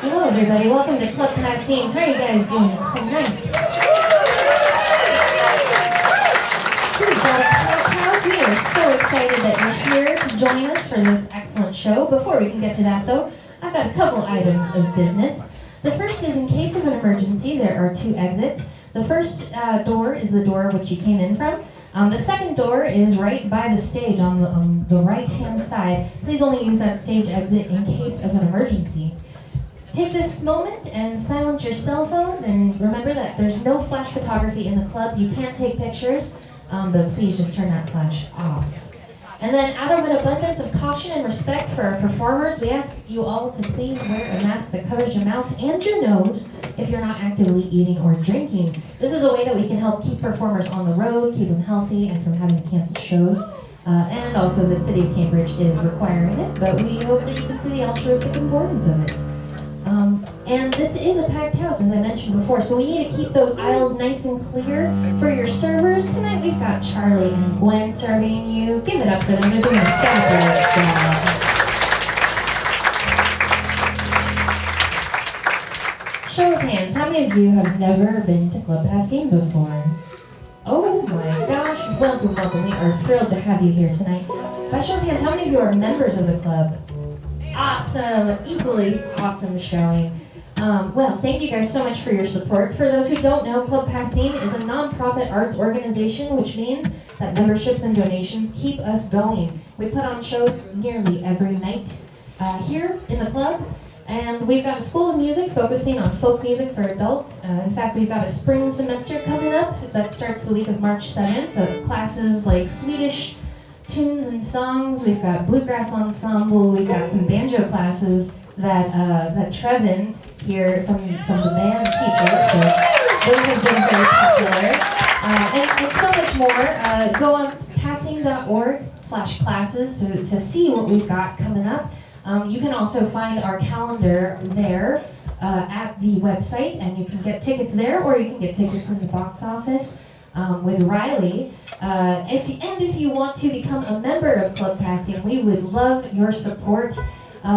Hello everybody, welcome to Club Passim. How are you guys doing tonight? We've got a packed house. We are so excited that you're here to join us for this excellent show. Before we can get to that though, I've got a couple items of business. The first is in case of an emergency, there are two exits. The first door is the door which you came in from. The second door is right by the stage on the right-hand side. Please only use that stage exit in case of an emergency. Take this moment and silence your cell phones, and remember that there's no flash photography in the club. You can't take pictures, but please just turn that flash off. And then out of an abundance of caution and respect for our performers, we ask you all to please wear a mask that covers your mouth and your nose if you're not actively eating or drinking. This is a way that we can help keep performers on the road, keep them healthy, and from having to cancel shows. And also the city of Cambridge is requiring it, but we hope that you can see the altruistic importance of it. And this is a packed house, as I mentioned before, so we need to keep those aisles nice and clear. For your servers, tonight we've got Charlie and Gwen serving you. Give it up for them, they're doing a fabulous job. Show of hands, how many of you have never been to Club Passim before? Oh my gosh, welcome, welcome. We are thrilled to have you here tonight. By show of hands, how many of you are members of the club? Awesome, equally awesome showing. Well, thank you guys so much for your support. For those who don't know, Club Passim is a non-profit arts organization, which means that memberships and donations keep us going. We put on shows nearly every night here in the club, and we've got a school of music focusing on folk music for adults. In fact, we've got a spring semester coming up that starts the week of March 7th of classes like Swedish tunes and songs. We've got bluegrass ensemble. We've got some banjo classes that Trevin here from the band teaches. So those have been very popular. And so much more. Go on passim.org/classes to see what we've got coming up. You can also find our calendar there at the website, and you can get tickets there, or you can get tickets in the box office with Riley. If you want to become a member of Club Passim, we would love your support.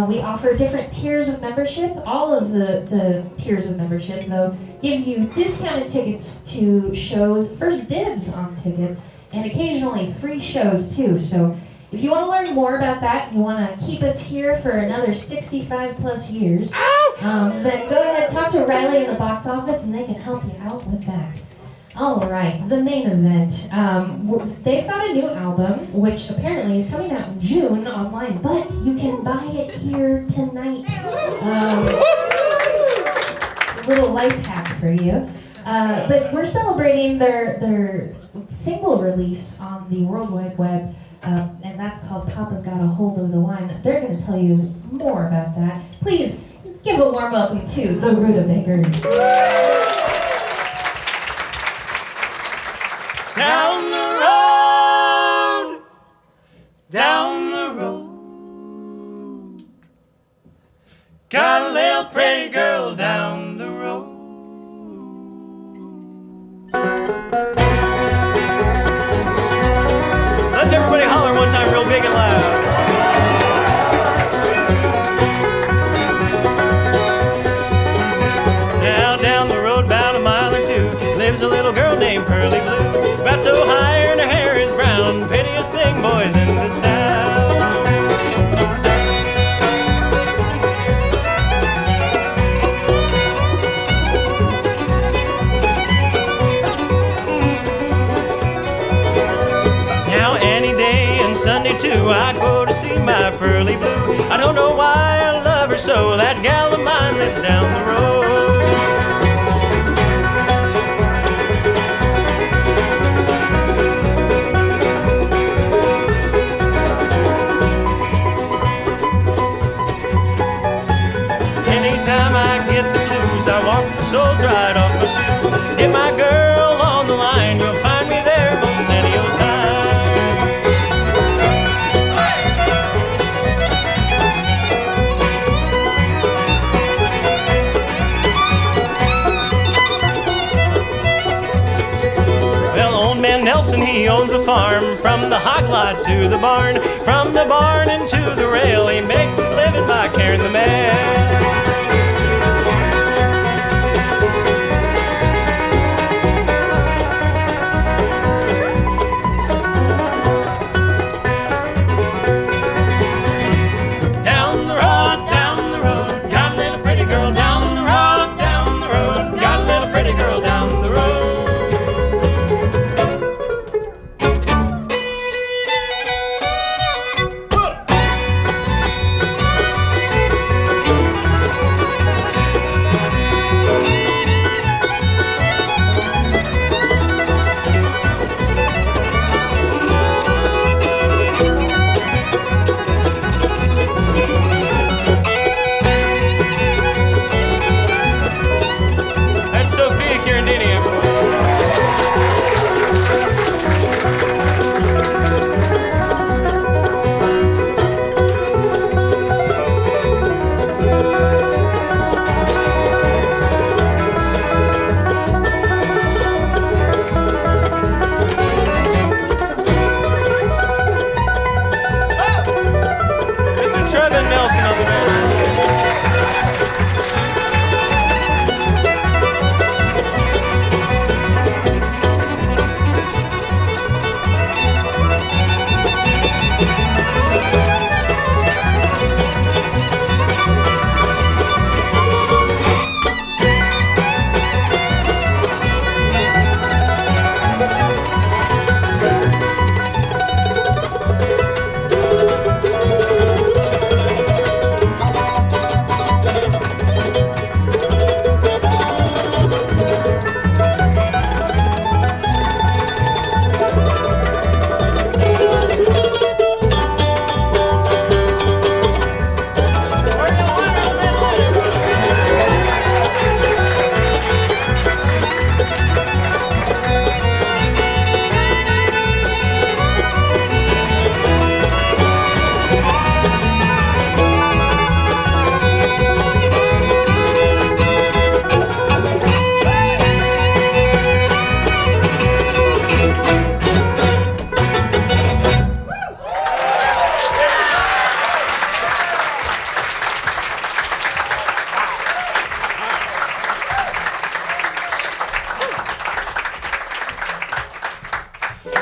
We offer different tiers of membership. All of the tiers of membership, though, give you discounted tickets to shows, first dibs on tickets, and occasionally free shows too. So if you want to learn more about that, you want to keep us here for another 65 plus years, then go ahead, talk to Riley in the box office, and they can help you out with that. All right, the main event. They've got a new album, which apparently is coming out in June online, but you can buy it here tonight. A little life hack for you. But we're celebrating their single release on the World Wide Web, and that's called Papa's Got Ahold of the Wine. They're going to tell you more about that. Please give a warm welcome to the Ruta Beggars. Down the road, got a little pretty girl down the road. Let's everybody holler one time real big and loud. Now down the road about a mile or two lives a little girl named Pearly Blue. About so high and her hair is brown, piteous thing, boys, in this town. Now any day and Sunday too, I go to see my Pearly Blue. I don't know why I love her so, that gal of mine lives down the road. I walk the soles right off my shoes. Get my girl on the line, you'll find me there most any old time. Well, old man Nelson, he owns a farm. From the hog lot to the barn, from the barn into the rail, he makes his living by carrying the mail.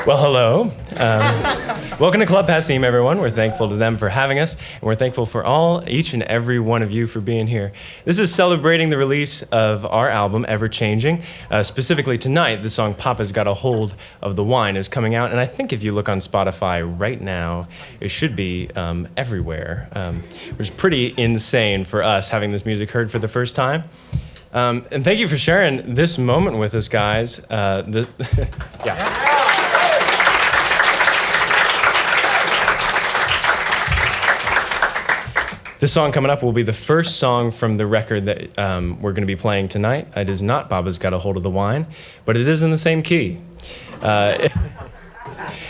Well, hello. Welcome to Club Passim, everyone. We're thankful to them for having us, and we're thankful for each and every one of you for being here. This is celebrating the release of our album, Ever Changing. Specifically tonight, the song Papa's Got Ahold of the Wine is coming out, and I think if you look on Spotify right now, it should be everywhere, which is pretty insane for us having this music heard for the first time. And thank you for sharing this moment with us, guys. Yeah. This song coming up will be the first song from the record that we're going to be playing tonight. It is not Papa's Got Ahold of the Wine, but it is in the same key. And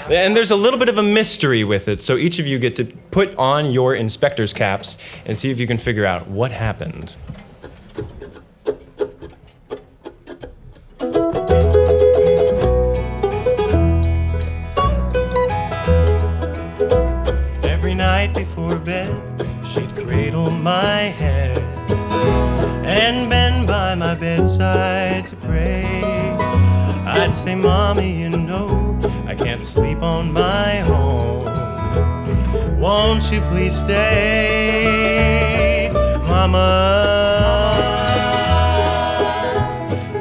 there's a little bit of a mystery with it, so each of you get to put on your inspector's caps and see if you can figure out what happened. Every night before bed, she'd cradle my head and bend by my bedside to pray. I'd say, Mommy, you know I can't sleep on my own. Won't you please stay, Mama?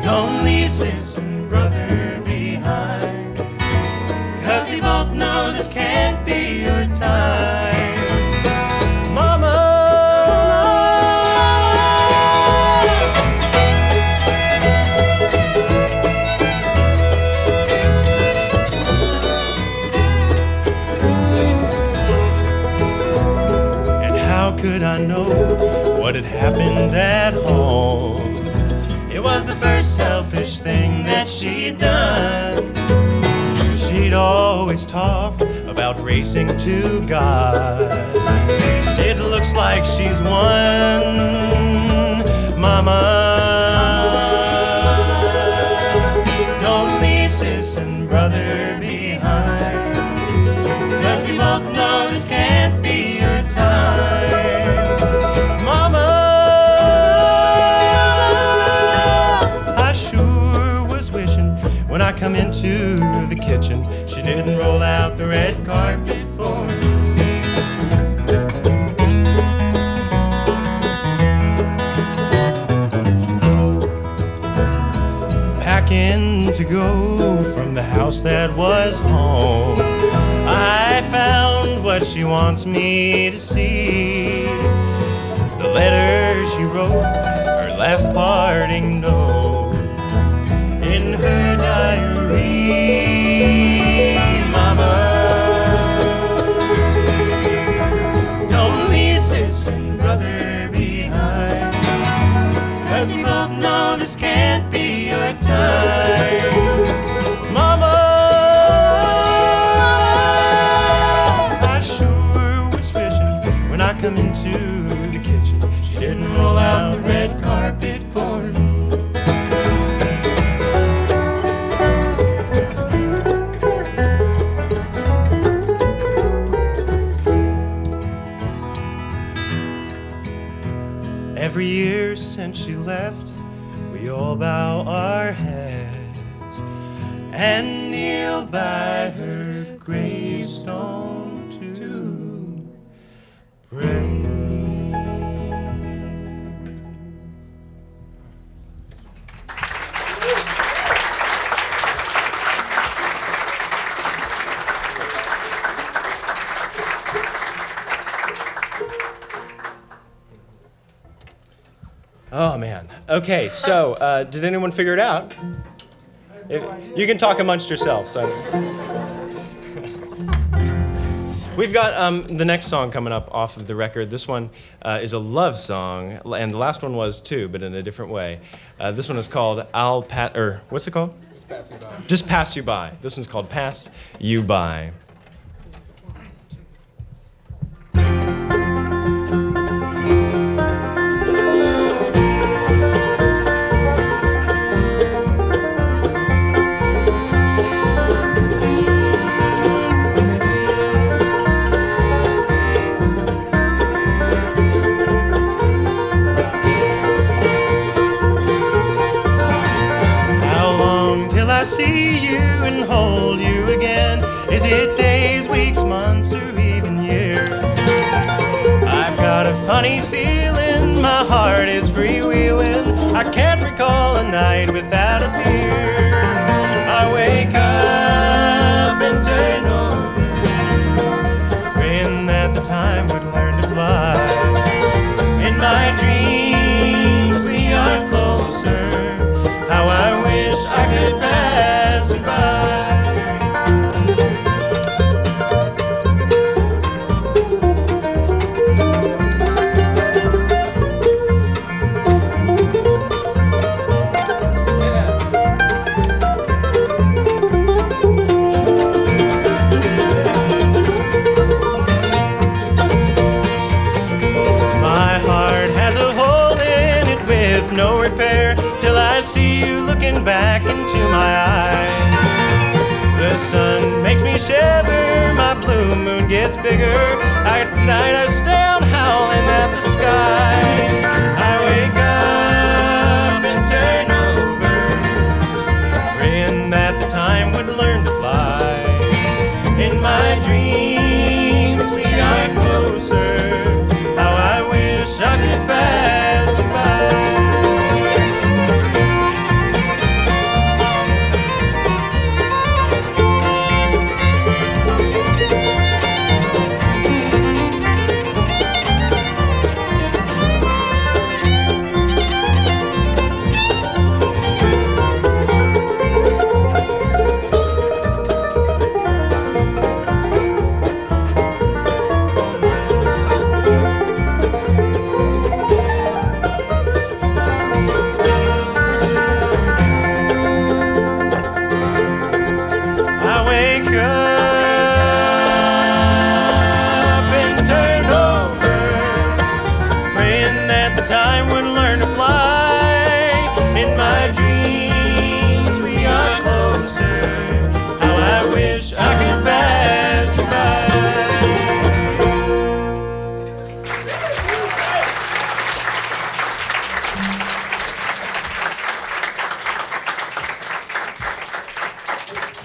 Don't leave sis and brother behind, 'cause we both know this can't be your time. Could I know what had happened at home? It was the first selfish thing that she'd done. She'd always talk about racing to God. It looks like she's won, Mama. Don't leave sis and brother behind, 'cause we both know this can't be your time. When I come into the kitchen, she didn't roll out the red carpet for me. Packing to go from the house that was home, I found what she wants me to see. The letter she wrote, her last parting note, in her diary. Mama, don't leave sis and brother behind, 'cause you both know this can't be your time. Mama, I sure was wishing when I come into the kitchen, she didn't roll out the red carpet for me. Every year since she left, we all bow our heads and kneel by her gravestone to pray. Oh, man. Okay, so did anyone figure it out? You can talk amongst yourselves. We've got the next song coming up off of the record. This one is a love song, and the last one was too, but in a different way. This one is called what's it called? Just Pass You By. Just Pass You By. This one's called Pass You By. See you and hold you again. it days, weeks, months, or even years? I've got a funny feeling my heart is freewheeling. I can't recall a night without a fear. I wake up and turn over, praying that the time would learn to fly. In my dreams we are closer. How I wish I could pass it by. No repair till I see you looking back into my eyes. The sun makes me shiver, my blue moon gets bigger. At night I stand howling at the sky. I wake up and turn over, praying that the time would learn to fly. In my dreams we are closer. How I wish I could pass you by.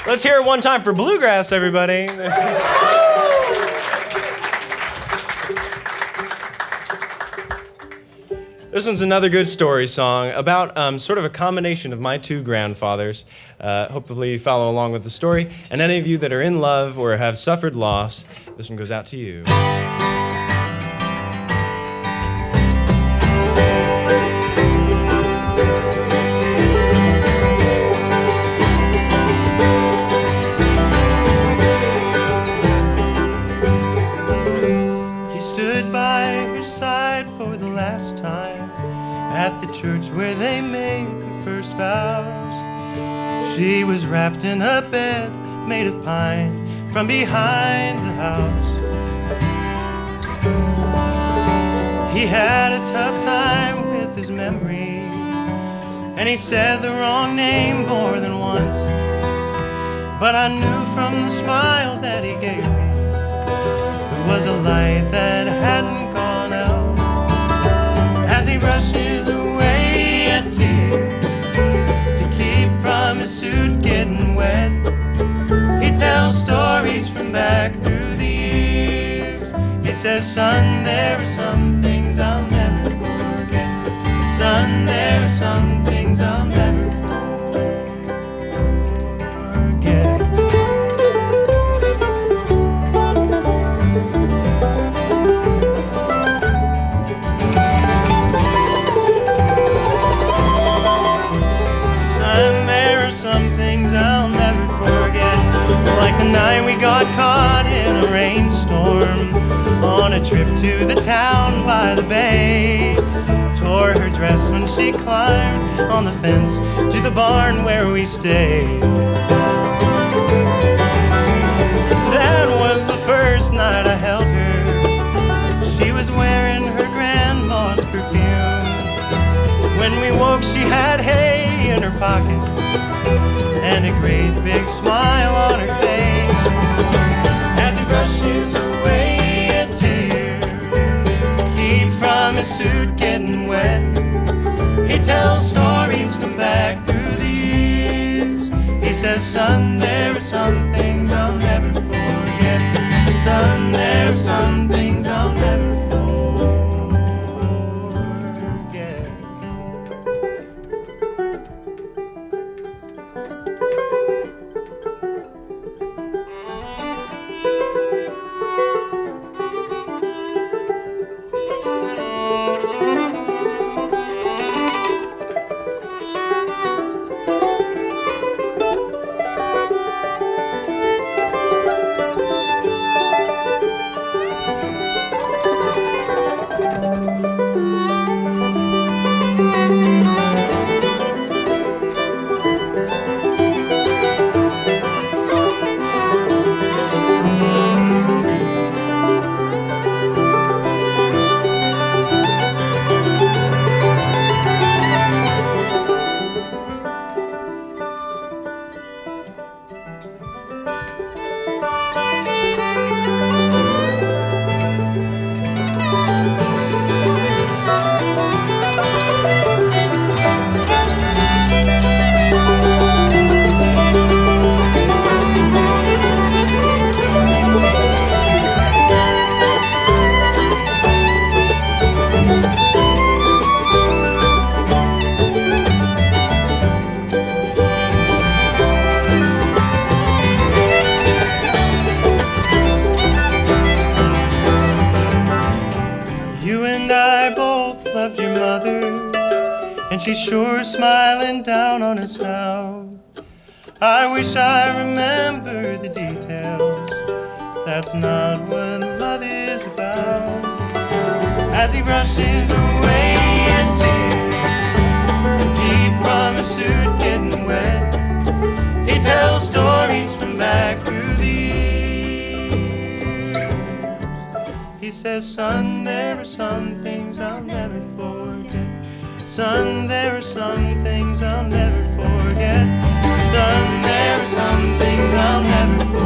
Let's hear it one time for Bluegrass, everybody. This one's another good story song about sort of a combination of my two grandfathers. Hopefully you follow along with the story. And any of you that are in love or have suffered loss, this one goes out to you. At the church where they made their first vows, she was wrapped in a bed made of pine from behind the house. He had a tough time with his memory, and he said the wrong name more than once. But I knew from the smile that he gave me it was a light that hadn't gone out. As he brushes away a tear to keep from his suit getting wet, he tells stories from back through the years. He says, son, there are some things I'll never forget. Son, there are some things I'll never forget. Like the night we got caught in a rainstorm on a trip to the town by the bay. Tore her dress when she climbed on the fence to the barn where we stayed. That was the first night I held her. She was wearing her grandma's perfume. When we woke she had hay in her pockets and a great big smile on her face. As he brushes away a tear, keep from his suit getting wet, he tells stories from back through the years. He says, son, there are some things I'll never forget. some things I'll never forget. Loved your mother, and she's sure smiling down on us now. I wish I remembered the details. That's not what love is about. As he brushes away a tear to keep from his suit getting wet, he tells stories from back through the years. He says, son, there are some things I'll never forget. Son, there are some things I'll never forget. Son, there are some things I'll never forget.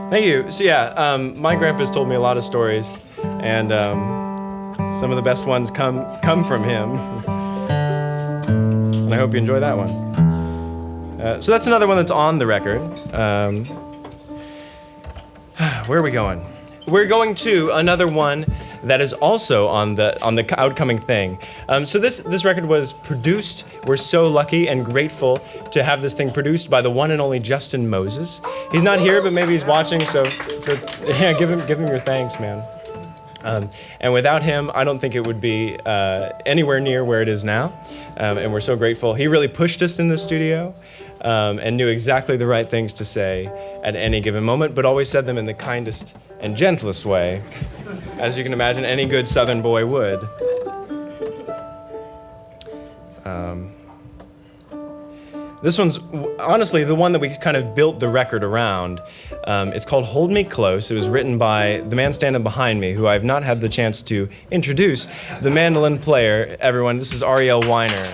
Thank you. So yeah, my grandpa's told me a lot of stories, and some of the best ones come from him. And I hope you enjoy that one. So that's another one that's on the record. Where are we going? We're going to another one that is also on the outcoming thing. So this record was produced. We're so lucky and grateful to have this thing produced by the one and only Justin Moses. He's not here, but maybe he's watching. So yeah, give him your thanks, man. And without him, I don't think it would be anywhere near where it is now. And we're so grateful. He really pushed us in the studio and knew exactly the right things to say at any given moment, but always said them in the kindest and gentlest way, as you can imagine any good Southern boy would. This one's honestly the one that we kind of built the record around. It's called Hold Me Close. It was written by the man standing behind me, who I've not had the chance to introduce, the mandolin player. Everyone, this is Ariel Weiner.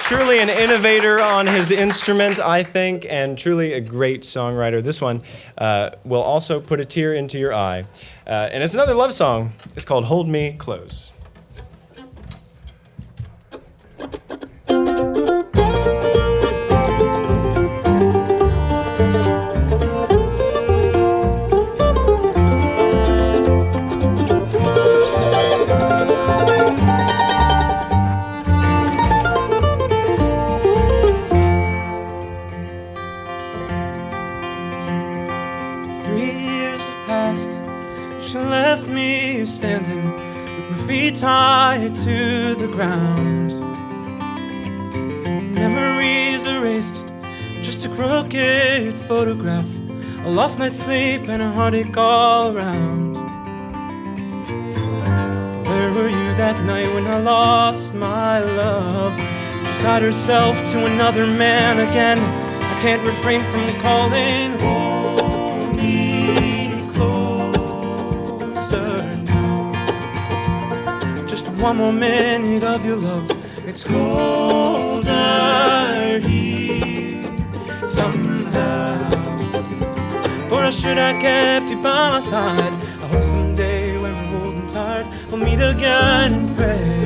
Truly an innovator on his instrument, I think, and truly a great songwriter. This one will also put a tear into your eye. And it's another love song. It's called Hold Me Close. 3 years have passed. She left me standing with my feet tied to the ground. Memories erased, just a crooked photograph, a lost night's sleep and a heartache all around. Where were you that night when I lost my love? tied herself to another man again. I can't refrain from calling. Hold me closer now. Just one more minute of your love. It's colder here somehow. For I should have kept you by my side. I hope someday when we're old and tired, we'll meet again and pray.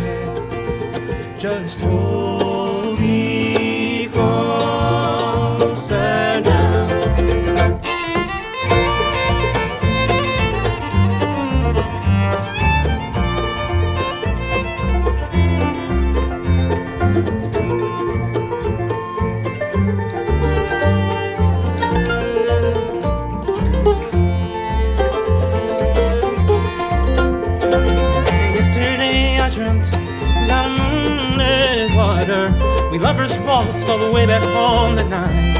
Just hold me closer now. We lovers waltzed all the way back home that night.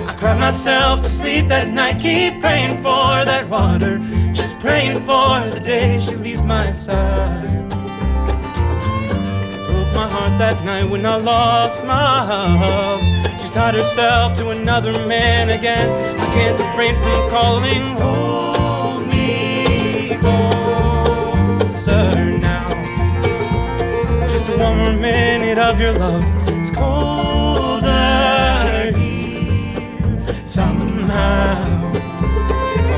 I cried myself to sleep that night. Keep praying for that water, just praying for the day she leaves my side. It broke my heart that night when I lost my love. She's tied herself to another man again. I can't refrain from calling. Hold me closer now. One more minute of your love. It's colder here somehow.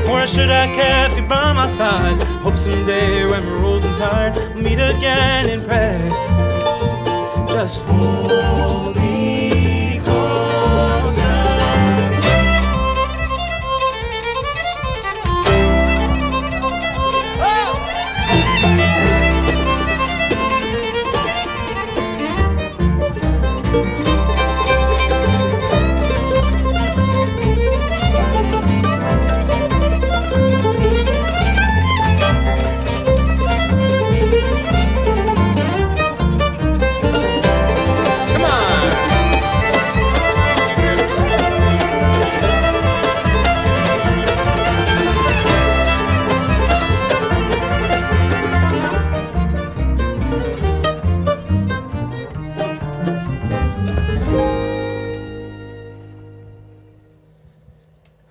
Or I should have kept you by my side. Hope someday when we're old and tired, we'll meet again and pray. Just hold me closer.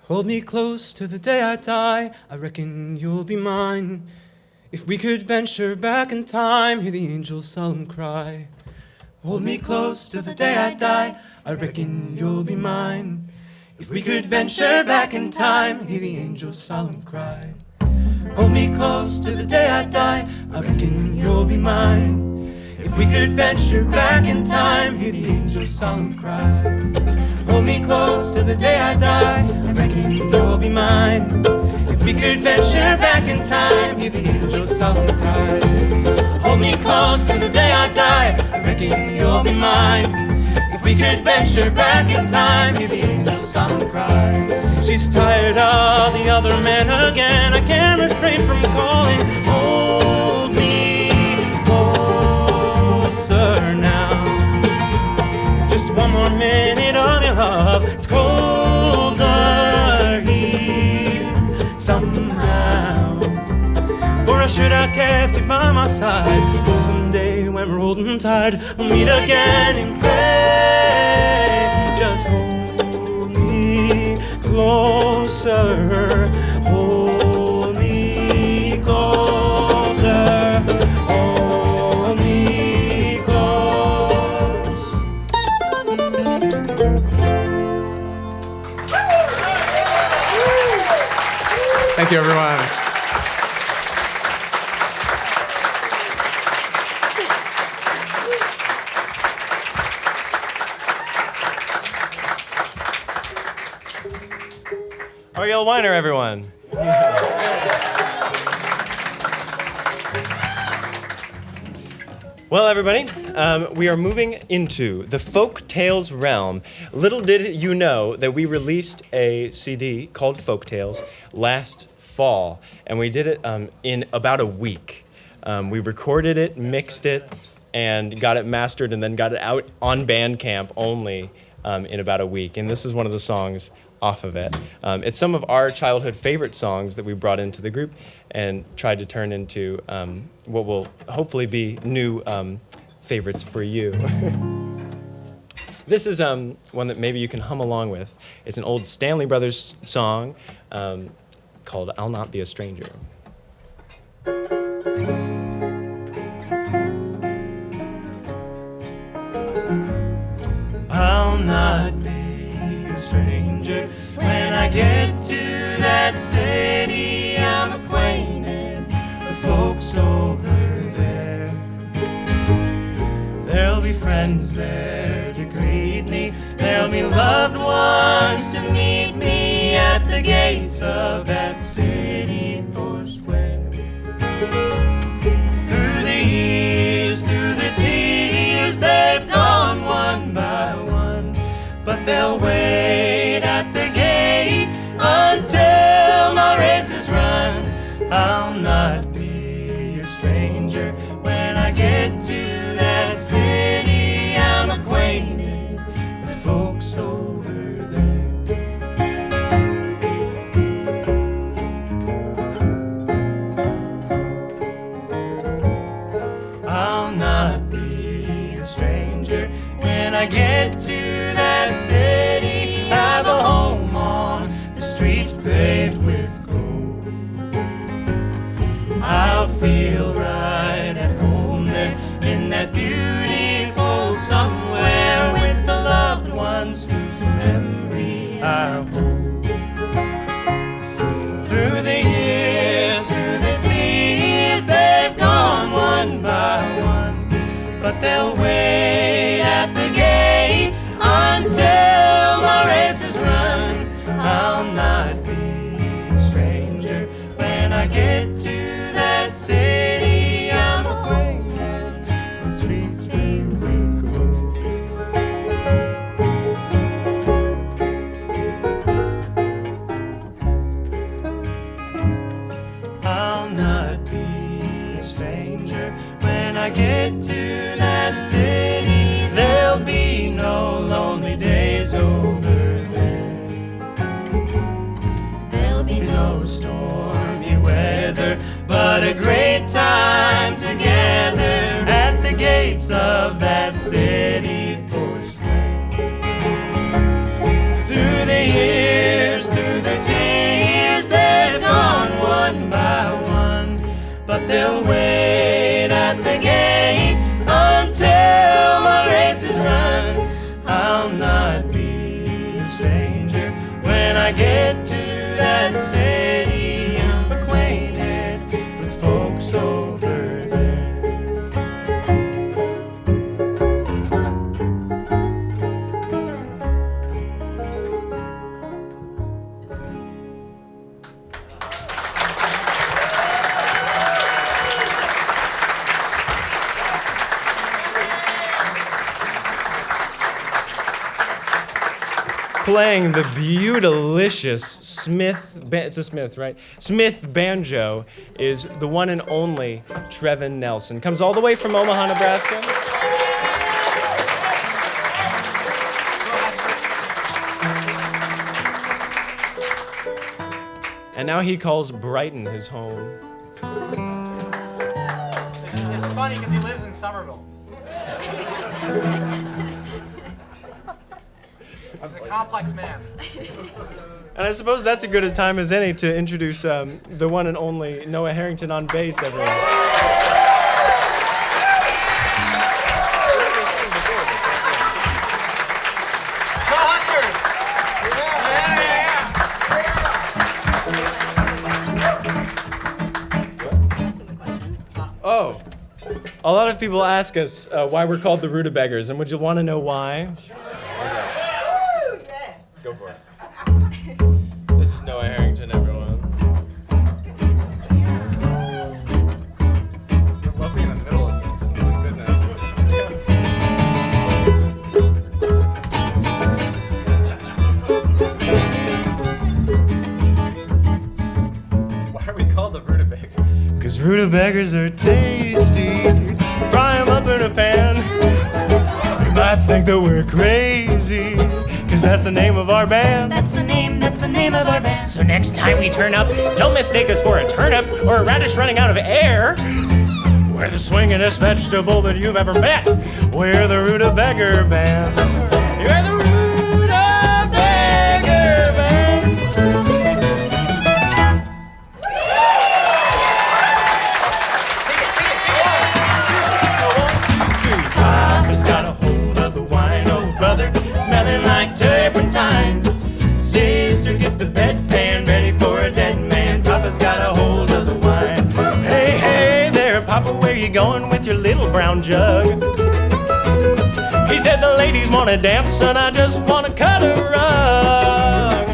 Hold me close to the day I die. I reckon you'll be mine. If we could venture back in time, hear the angels solemn cry. Hold me close to the day I die. I reckon you'll be mine. If we could venture back in time, hear the angels solemn cry. Hold me close to the day I die. I reckon you'll be mine. If we could venture back in time, hear the angels solemn cry. Hold me close to the day I die. I reckon you'll be mine. If we could venture back in time, hear the angels solemn cry. Hold me close to the day I die. I reckon you'll be mine. If we could venture back in time, hear the angels solemn cry. She's tired of the other man again. I can't refrain from calling. Hold me closer now. Just one more minute of your love. It's colder here somehow. For I should have kept you by my side. Hope someday when we're old and tired, we'll meet again and pray. Just hold me closer. Hold me closer. Hold me close. Thank you, everyone. Ariel Weiner, everyone. Well, everybody, we are moving into the folk tales realm. Little did you know that we released a CD called Folk Tales last fall, and we did it in about a week. We recorded it, mixed it, and got it mastered, and then got it out on Bandcamp only in about a week. And this is one of the songs off of it. It's some of our childhood favorite songs that we brought into the group and tried to turn into what will hopefully be new favorites for you. This is one that maybe you can hum along with. It's an old Stanley Brothers song called I'll Not Be a Stranger. I'll not be a stranger when I get to that city. I'm acquainted with folks over there. There'll be friends there to greet me. There'll be loved ones to meet me at the gates of that city foursquare. Through the years, through the tears, they've gone one by one, but they'll wait at the gate until my race is run. I'll not be a stranger when I get to that city. I'm acquainted with folks over there. I'll not be a stranger when I get to that city. Have a home on the streets paved with gold. I'll feel right at home there in that beautiful somewhere with the loved ones whose memory I hold. Through the years, through the tears, they've gone one by one, but they'll wait at the gate until my race is run. I'll not be a stranger when I get to that city. I'm acquainted with streets paved with gold. I'll not be a stranger when I get to that city. There'll be no lonely days over there. There'll be no stormy weather, but a great time together at the gates of that city foursquare. Through the years, through the tears, they've gone one by one, but they'll wait at the gate until my race is run. I'll not be a stranger when I get to that city. I'm acquainted with folks over there. Playing the beautilicious it's a Smith, right? Smith banjo is the one and only Trevin Nelson. Comes all the way from Omaha, Nebraska. And now he calls Brighton his home. It's funny because he lives in Somerville. He's a complex man. And I suppose that's as good a time as any to introduce the one and only Noah Harrington on bass, everyone. Go Huskers! Oh, a lot of people ask us why we're called the Ruta Beggars, and would you want to know why? Go for it. This is Noah Harrington, everyone. You're lovely in the middle of this. My goodness. Why are we called the Ruta Beggars? Cause Ruta Beggars are tasty. Fry 'em up in a pan. You might think that we're crazy, cause that's the name of our band. That's the name of our band. So next time we turn up, don't mistake us for a turnip or a radish running out of air. We're the swingin'est vegetable that you've ever met. We're the Ruta Beggar Band. You're the Ruta Beggar Band. Papa's got a hold of the wine, oh brother, smelling like turpentine. Sister, get the bedpan ready for a dead man. Papa's got a hold of the wine. Hey, hey there, Papa, where you going with your little brown jug? He said the ladies wanna dance, son, I just wanna cut a rug.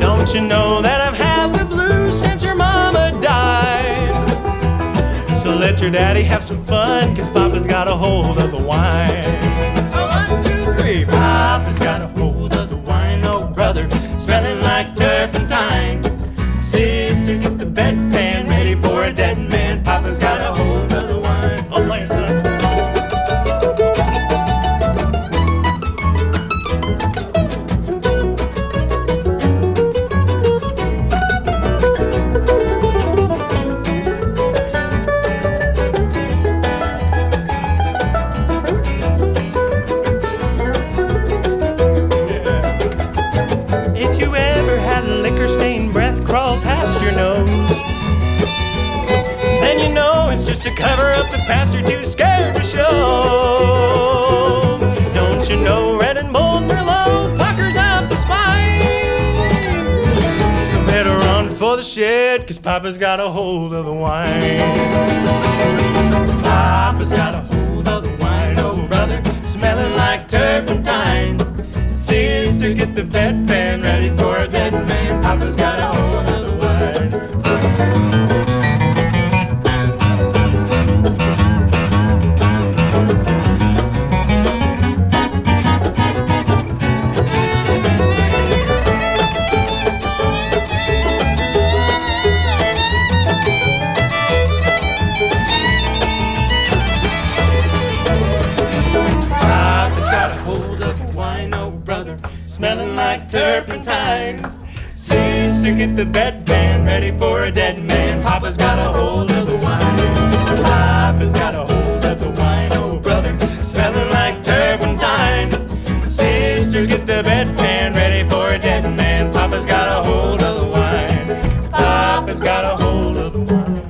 Don't you know that I've had the blues since your mama died? So let your daddy have some fun, 'cause Papa's got a hold of the wine. 1, 2, 3. Papa's got a hold of the wine, oh brother, smelling like turpentine. Sister, get the bedpan ready for a dead man. Papa's got a hold of the wine. Oh, play it, son. Just to cover up the past you're too scared to show. Don't you know red and bold Merlot puckers up the spine? So better run for the shed, 'cause Papa's got a hold of the wine. Papa's got a hold of the wine, oh brother, smelling like turpentine. Sister, get the bedpan ready for a dead man. Papa's got a hold of the wine. Smelling like turpentine. Sister, get the bedpan ready for a dead man. Papa's got a hold of the wine. Papa's got a hold of the wine, oh brother, smelling like turpentine. Sister, get the bedpan ready for a dead man. Papa's got a hold of the wine. Papa's got a hold of the wine.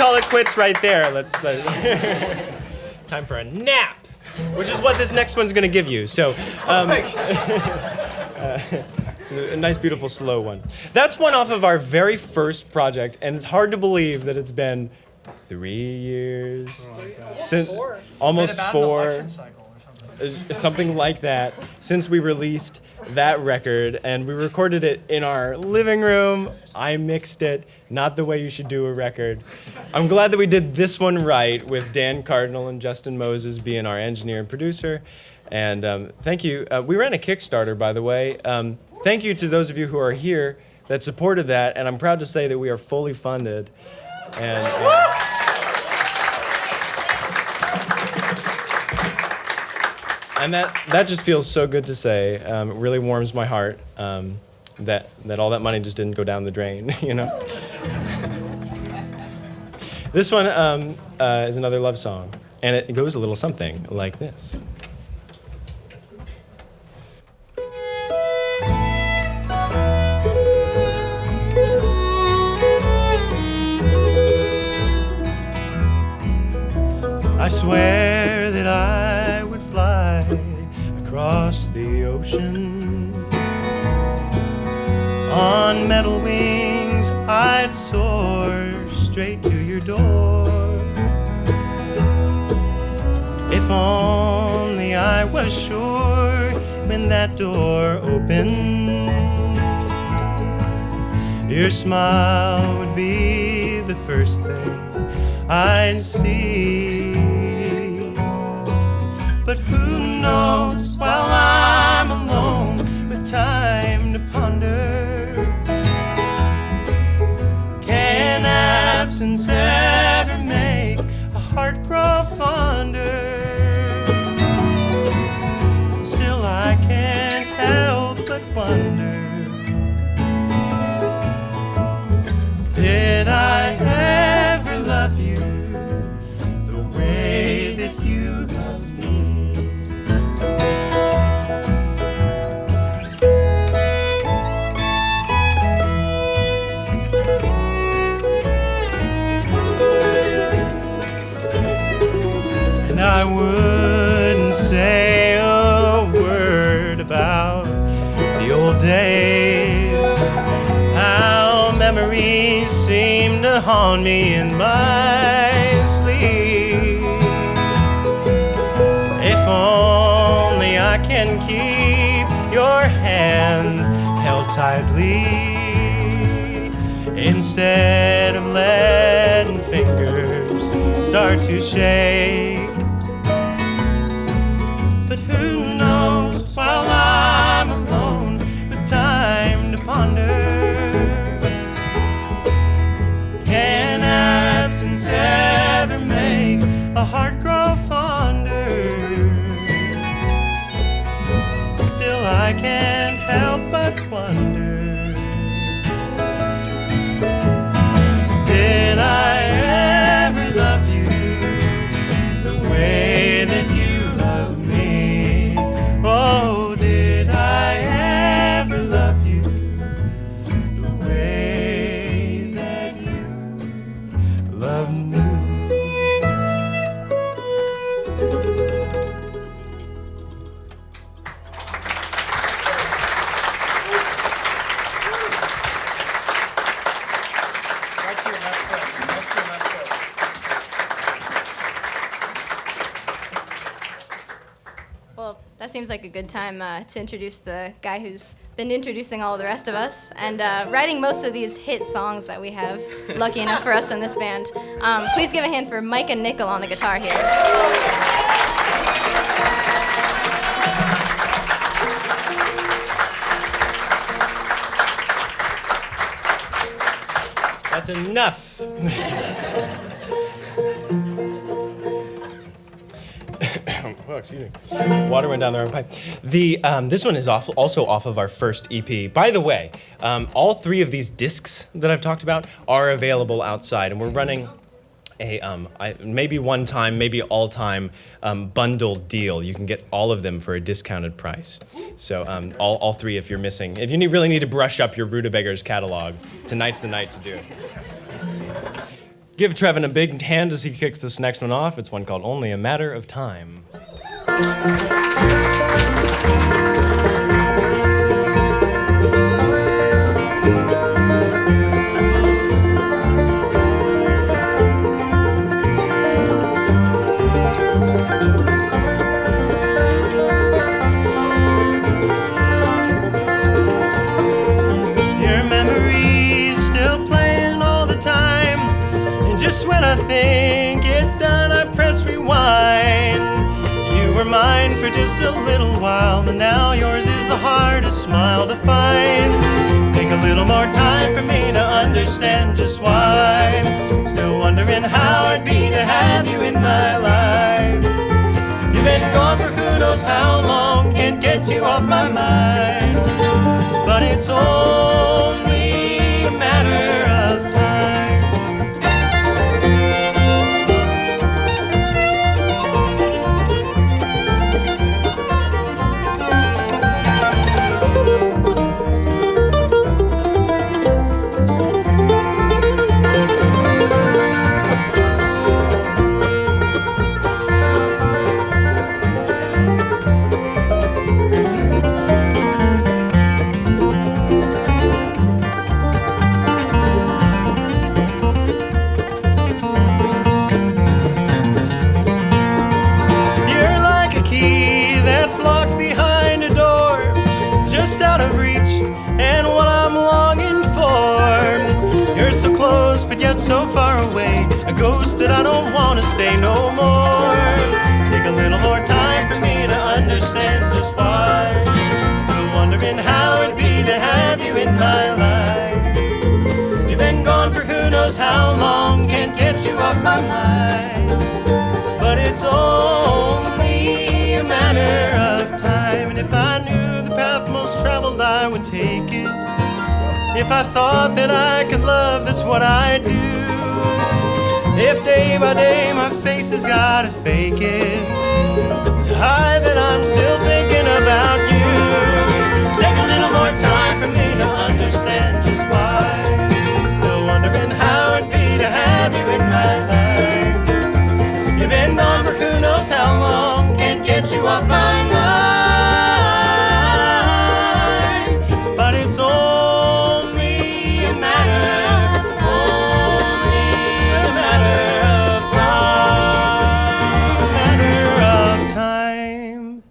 call it quits right there. Let's time for a nap, which is what this next one's gonna give you. So, it's a nice, beautiful, slow one. That's one off of our very first project, and it's hard to believe that it's been 3 years, since almost About an 4. election cycle or something. Something like that, since we released that record, and we recorded it in our living room. I mixed it, not the way you should do a record. I'm glad that we did this one right, with Dan Cardinal and Justin Moses being our engineer and producer. And thank you. We ran a Kickstarter, by the way. Thank you to those of you who are here that supported that, and I'm proud to say that we are fully funded. And and that just feels so good to say. It really warms my heart that all that money just didn't go down the drain, you know? This one is another love song, and it goes a little something like this. I swear that I would fly across the ocean. On metal wings, I'd soar straight to your door. If only I was sure when that door opened, your smile would be the first thing I'd see. But who knows while I'm alone with time to ponder? Can absence ever make a heart grow fonder? Still I can't help but wonder, did I ever love you the way that you love me? And I wouldn't say a word about the old days, how memories seem to haunt me in my sleep. If only I can keep your hand held tightly, instead of letting fingers start to shake. But who knows while I'm alone with time to ponder? Can absence ever make a heart grow fonder? Still I can't help but wonder, did I ever love you the way that you love me? Oh, did I ever love you the way that you love me? Right to your left foot. Right to your left foot. Well, that seems like a good time to introduce the guy who's been introducing all the rest of us and writing most of these hit songs that we have, lucky enough for us in this band. Please give a hand for Mike and Nickel on the guitar here. That's enough. Oh, excuse me. Water went down the wrong pipe. This one is also off of our first EP. By the way, all 3 of these discs that I've talked about are available outside, and we're running a maybe one time, maybe all time bundled deal. You can get all of them for a discounted price. So all 3, if you're missing, if you really need to brush up your Ruta Beggars catalog, tonight's the night to do it. Give Trevin a big hand as he kicks this next one off. It's one called Only a Matter of Time. Just when I think it's done, I press rewind. You were mine for just a little while, but now yours is the hardest smile to find. Take a little more time for me to understand just why. Still wondering how it'd be to have you in my life. You've been gone for who knows how long, can't get you off my mind. But it's only a matter of time. Locked behind a door, just out of reach, and what I'm longing for. You're so close, but yet so far away, a ghost that I don't want to stay no more. Take a little more time for me to understand just why. Still wondering how it'd be to have you in my life. You've been gone for who knows how long, can't get you off my mind. But it's only a matter of time. And if I knew the path most traveled, I would take it. If I thought that I could love, that's what I do. If day by day my face has gotta fake it to hide that I'm still thinking about you. Take a little more time for me to understand just why. Still wondering how it'd be to have you in my life. You've been gone for who knows how long, can't get you off my mind. But it's only a matter of time. Only a matter of time. Matter of time.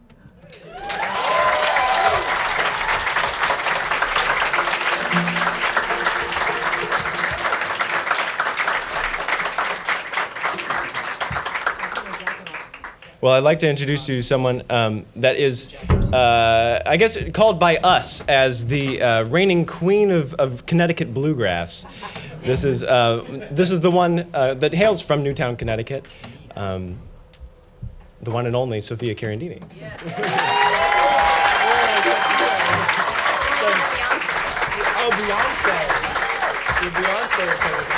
Well, I'd like to introduce you to someone that is, I guess, called by us as the reigning queen of Connecticut bluegrass. This is the one that hails from Newtown, Connecticut, the one and only Sophia Carandini. Oh, Beyonce. The Beyonce recording.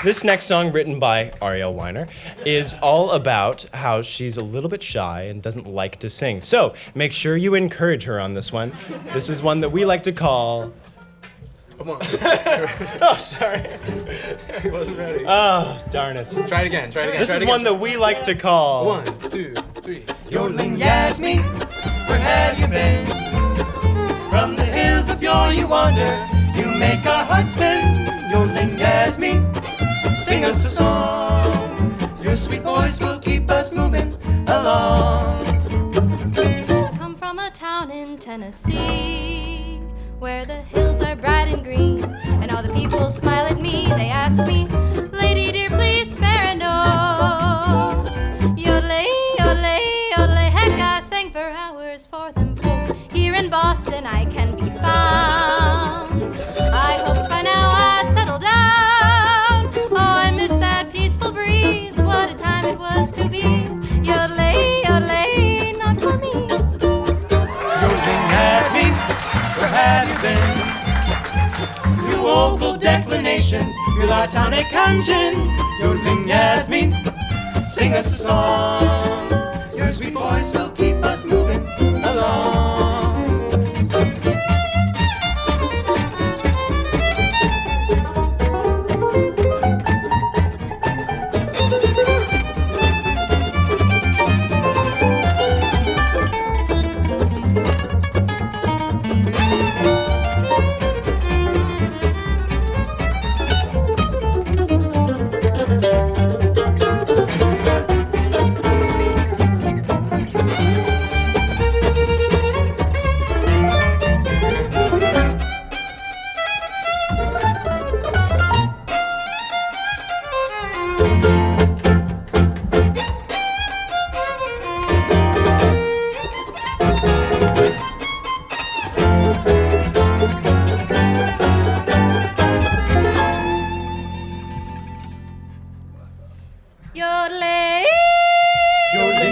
This next song, written by Ariel Weiner, is all about how she's a little bit shy and doesn't like to sing. So make sure you encourage her on this one. This is one that we like to call... Come on. Oh, sorry. He wasn't ready. Oh, darn it. Try it again. This is one that we like to call... 1, 2, 3. Yodelin Yasmín, where have you been? From the hills of yore you wander, you make our hearts spin. Yodelin Yasmín, sing us a song. Your sweet voice will keep us moving along. Come from a town in Tennessee, where the hills are bright and green, and all the people smile at me. They ask me, lady dear, please spare a no. Yodelay, yodelay, yodelay, heck, I sang for hours for them folk. Here in Boston I can be found. I hoped by now I'd settle down. Oh, I miss that peaceful breeze. What a time it was to be. Yodelay, yodelay, not for me. Yodelin Yasmín, where have you been? You woeful declinations, your latonic engine. Yodelin Yasmín, sing us a song. Your sweet voice will keep us moving along.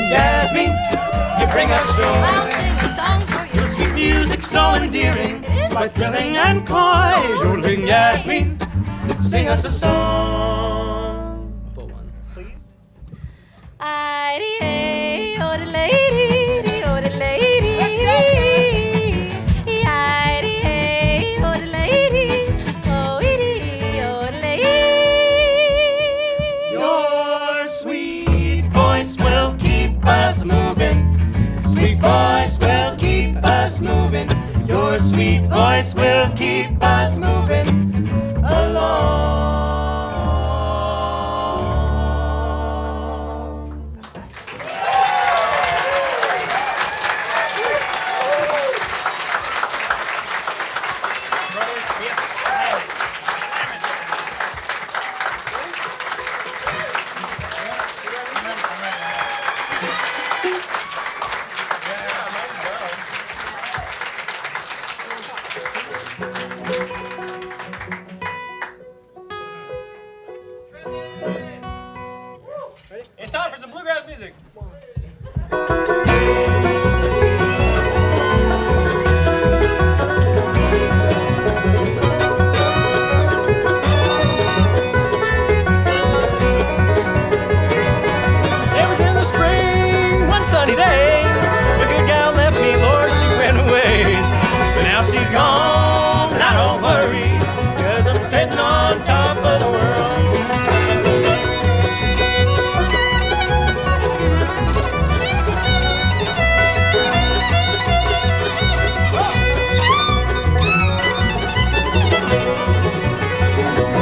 Yodelin Yasmín, you bring us joy. I'll sing a song for you. Your sweet music so endearing, it's quite thrilling and coy. Yodelin Yasmín, sing us a song. Full one. Please. Ay-dee-ay, oh the lady, oh the lady. Ay-dee-ay, oh the lady, oh ee-dee, oh the lady. Your sweet voice will keep us moving. Sweet voice will keep us moving. Your sweet voice will keep us moving along. Brothers, we have to slam it. It's time for some bluegrass music. It was in the spring, one sunny day. A good gal left me, Lord, she ran away. But now she's gone, and I don't worry, 'cause I'm sitting on top of the world.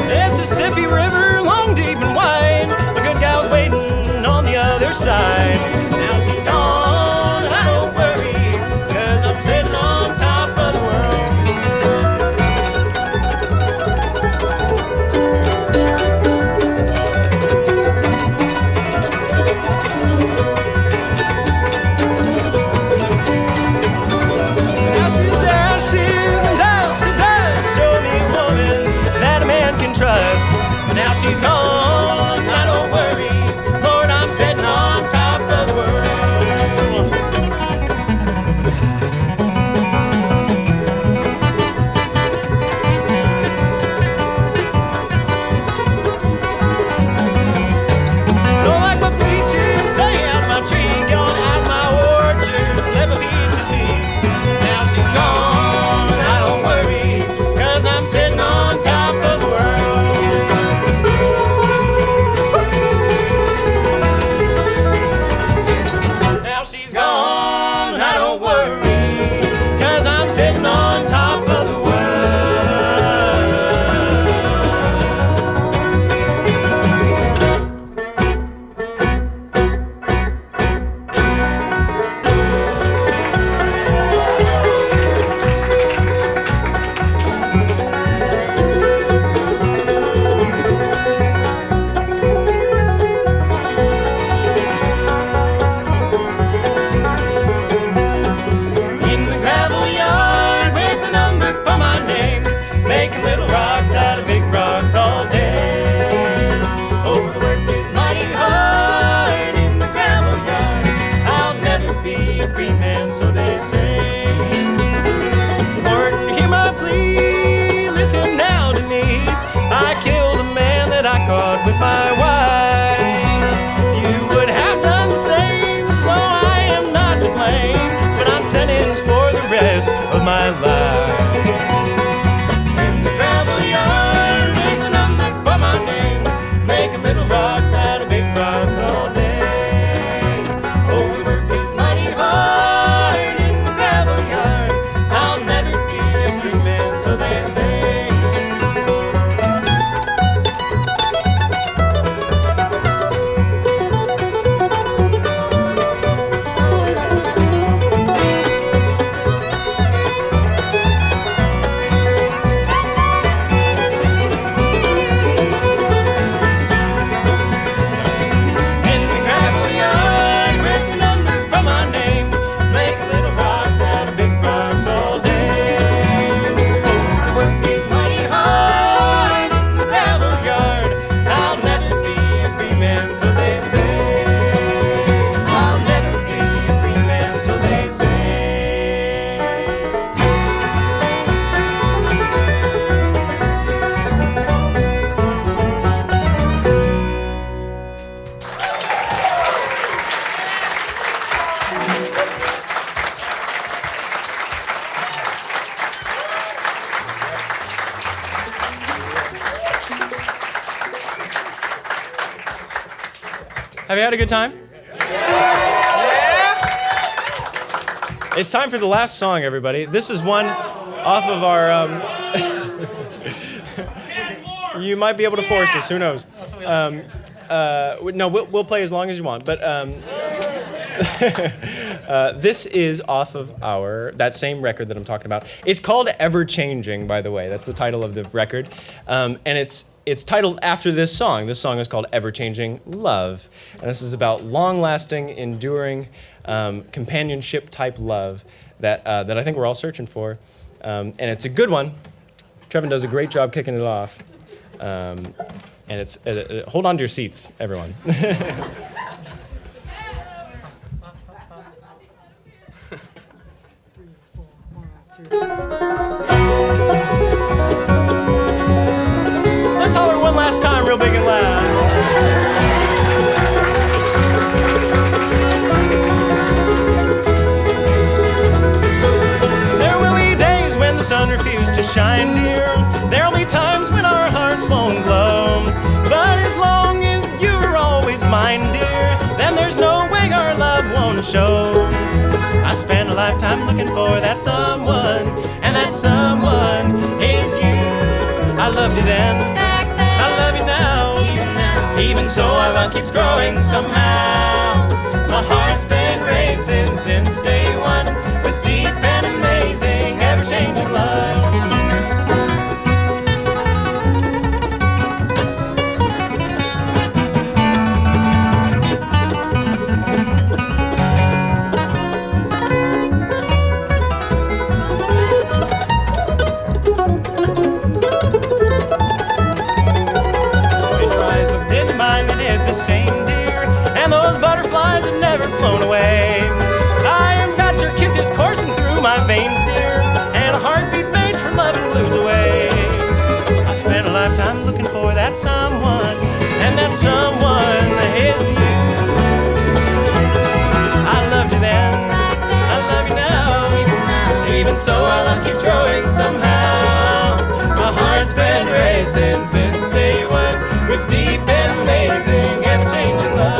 Mississippi River, long, deep, and wide. A good gal's waiting on the other side. Now she's gone, and I don't worry, 'cause I'm sitting on top of the world. Now she's ashes and dust to dust. Show me a woman that a man can trust. Now she's gone, and I don't worry, Lord, I'm sitting on top of the world. Don't like my peaches, stay out of my tree, get on out of my orchard, let my peaches be. Now she's gone, and I don't worry, 'cause I'm sitting on top of the world. Now she's gone, and I don't worry, 'cause I'm sitting on top of the world. Have you had a good time? It's time for the last song, everybody. This is one off of our... you might be able to force this, who knows? No, we'll play as long as you want, but this is off of that same record that I'm talking about. It's called Ever Changing, by the way. That's the title of the record. And it's titled after this song. This song is called Ever Changing Love. And this is about long-lasting, enduring, companionship-type love that I think we're all searching for. And it's a good one. Trevin does a great job kicking it off. And it's hold on to your seats, everyone. Let's holler one last time, real big and loud. There will be days when the sun refused to shine, dear. There'll be times when our hearts won't glow. But as long as you're always mine, dear, then there's no way our love won't show. I spent a lifetime looking for that someone, and that someone is you. I loved you then, I love you now. Even so, our love keeps growing somehow. My heart's been racing since day one, with deep and amazing, ever-changing love. The same, dear, and those butterflies have never flown away. I have got your kisses coursing through my veins, dear, and a heartbeat made for love and blues away. I spent a lifetime looking for that someone, and that someone is you. I loved you then, I love you now. Even so, our love keeps growing somehow. My heart's been racing since day one, with deep and amazing, ever-changing love.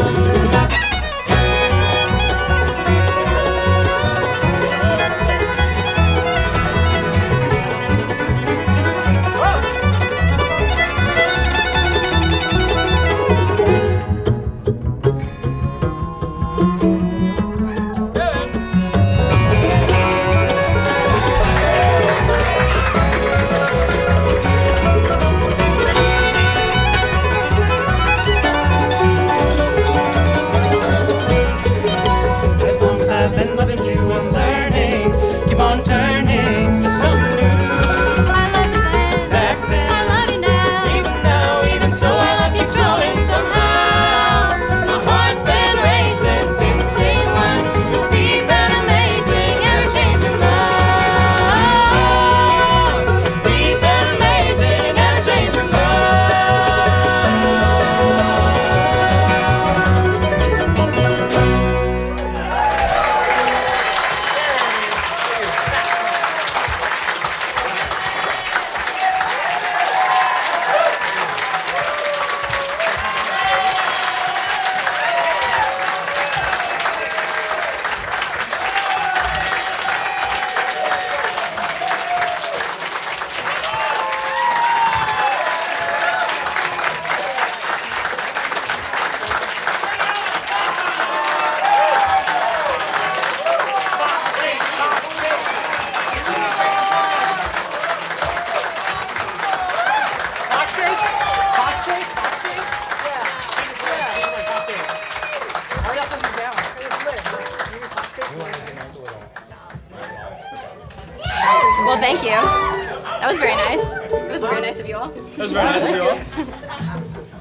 Well, thank you. That was very nice. It was very nice of you all. That was very nice of you all.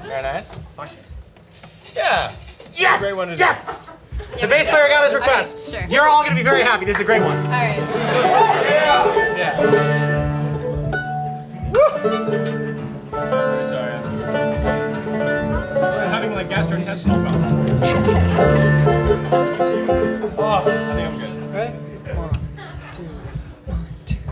Very nice. Yeah. Yes! Great one to do. Yes! The bass player got his request. Okay, sure. You're all going to be very happy. This is a great one. All right. Yeah. Very sorry. I'm having like gastrointestinal problems. Oh, I think I'm good. Ready? 1, 2, 3, 4.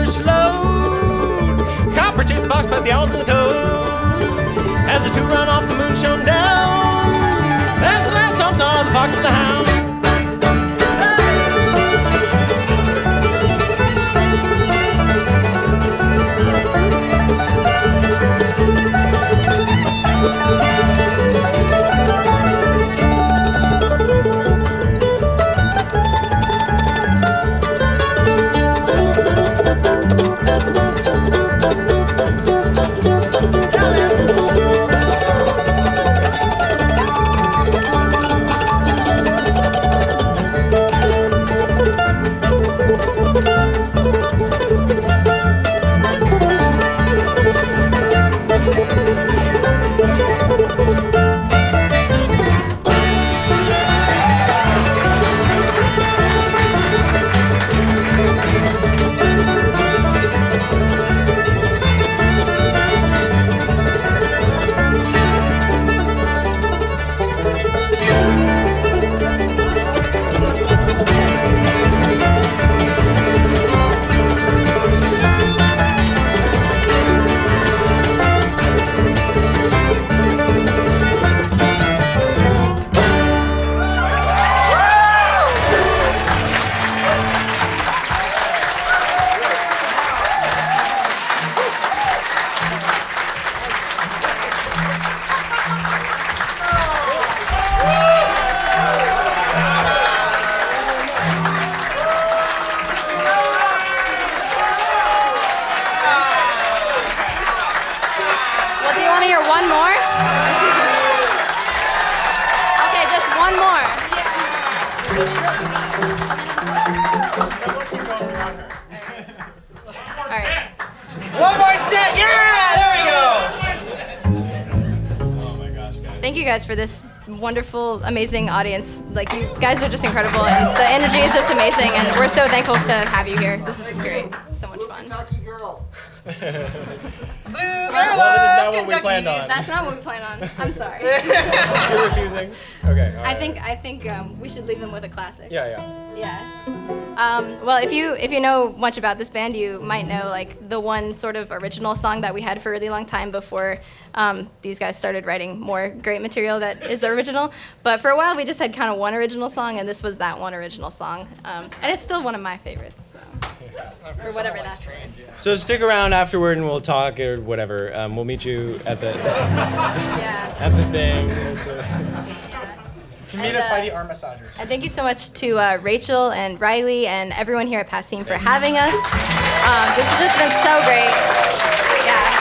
first load. The copper chased the fox past the owls and the toads. As the two run off, the moon shone down. That's the last Tom saw the fox and the hound. One more set. Yeah, there we go. Thank you guys for this wonderful, amazing audience. Like, you guys are just incredible, and the energy is just amazing, and we're so thankful to have you here. This is great. So much fun. Kentucky girl. Well, that is not what we planned on. That's not what we planned on. I'm sorry. You're refusing? Okay. All I right. think we should leave them with a classic. Yeah. Yeah. Well, if you know much about this band, you might know like the one sort of original song that we had for a really long time before these guys started writing more great material that is original. But for a while, we just had kind of one original song, and this was that one original song. And it's still one of my favorites. So. Or whatever that's for. So stick around afterward, and we'll talk or whatever. We'll meet you at the at the thing. You can meet us by the arm massagers. And thank you so much to Rachel and Riley and everyone here at Passim for having us. This has just been so great. Yeah.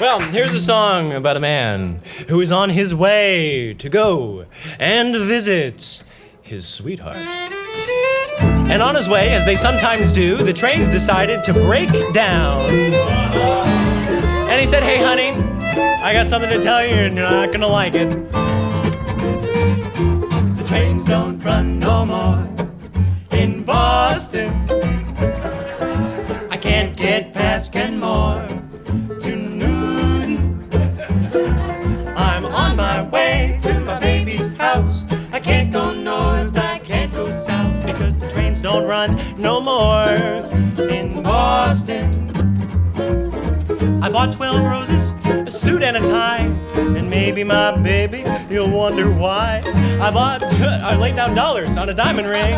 Well, here's a song about a man who is on his way to go and visit his sweetheart. And on his way, as they sometimes do, the trains decided to break down. And he said, "Hey, honey, I got something to tell you, and you're not gonna like it. The trains don't run no more in Boston. I can't get past Kenmore to Newton. I'm on my way to my baby's house. I can't go north, I can't go south, because the trains don't run no more in Boston. I bought 12 roses, a suit and a tie, and maybe my baby, you'll wonder why. I laid down dollars on a diamond ring.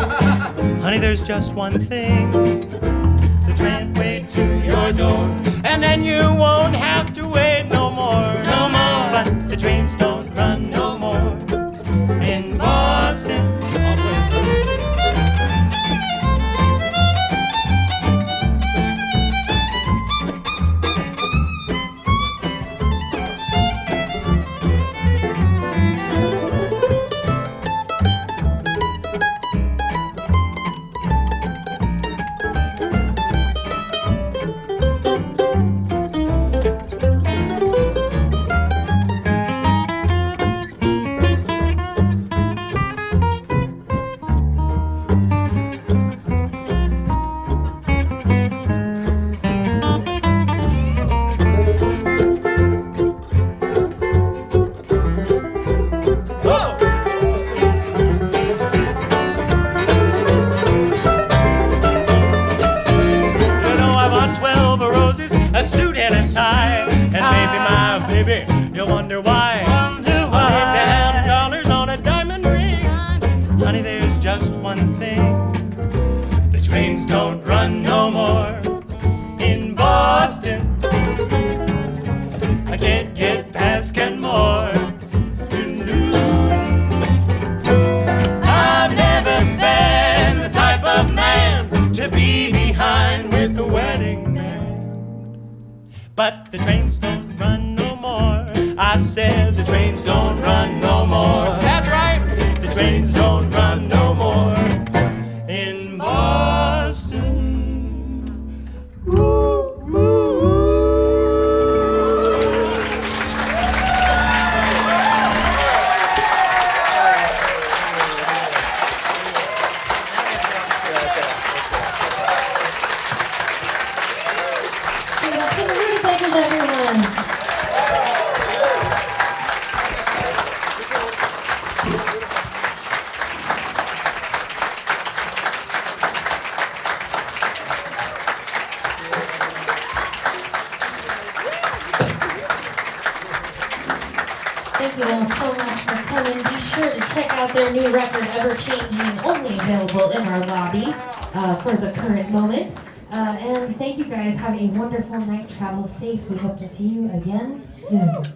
Honey, there's just one thing. The train wait to your door, and then you won't have to wait no more. No more. But the trains don't run no more in Boston." But the trains don't run no more. I said the trains don't run no more. That's right. The trains don't run no more in Boston. Woo, woo, woo. Give a Ruta Beggars, everyone. Thank you all so much for coming. Be sure to check out their new record, Ever Changing, only available in our lobby for the current moment. And thank you guys. Have a wonderful night. Travel safe. We hope to see you again soon.